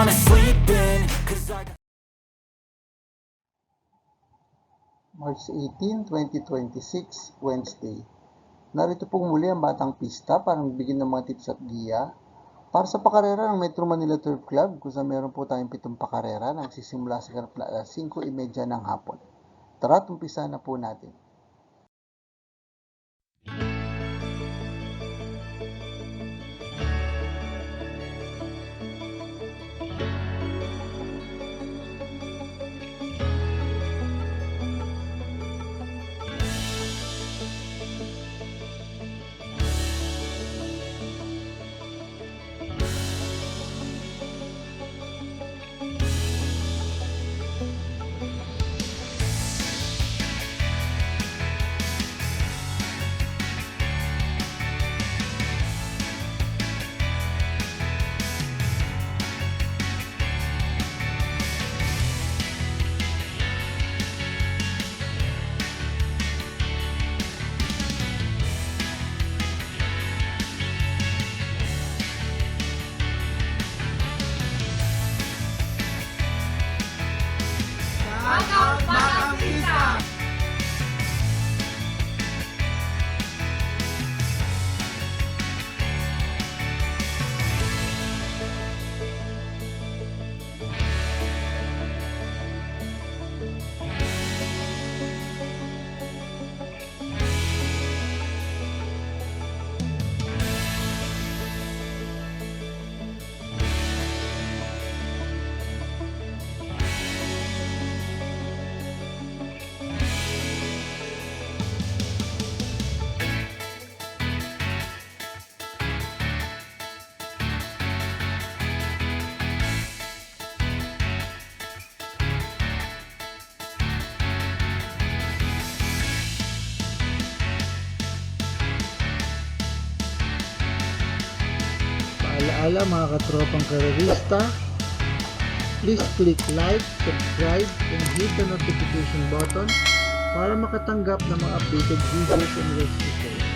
wanna sleep in, 'cause I got March 18, 2026, Wednesday. Narito pong muli ang Batang Pista para magbigay ng mga tips at giya para sa pakarera ng Metro Manila Turf Club kung saan meron po tayong 7 pakarera na nagsisimula sa ganap na alas 5:30 ng hapon. Tara, umpisa na po natin. Paalaala mga katropang karerista, please click like, subscribe, and hit the notification button para makatanggap ng mga updated videos and race results.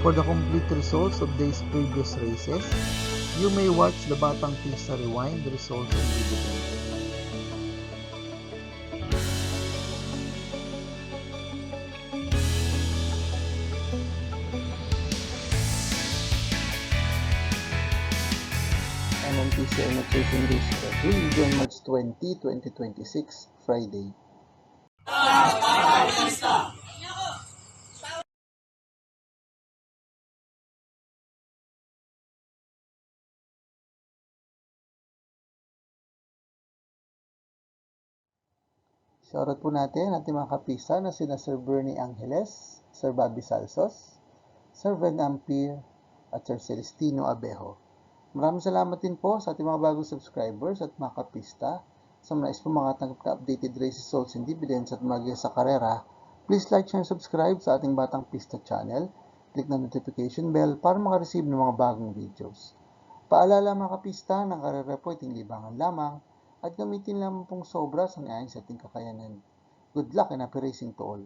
For the complete results of these previous races, you may watch the Batang Pista Rewind results and dividends. MMPCL Nutrition Race schedule on March 20, 2026, Friday. Shoutout po natin ating mga kapisa na sina Sir Bernie Angeles, Sir Bobby Salsos, Sir Ven Ampere, at Sir Celestino Abejo. Maraming salamat din po sa ating mga bagong subscribers at mga kapista. Sa mga nais po makatanggap na updated race results and dividends at mga sa karera, please like, share, and subscribe sa ating Batang Pista channel. Click na notification bell para makareceive ng mga bagong videos. Paalala mga kapista, ng karera po iting libangan lamang at gamitin lamang pong sobra sa naayon sa ating kakayanan. Good luck and happy racing to all!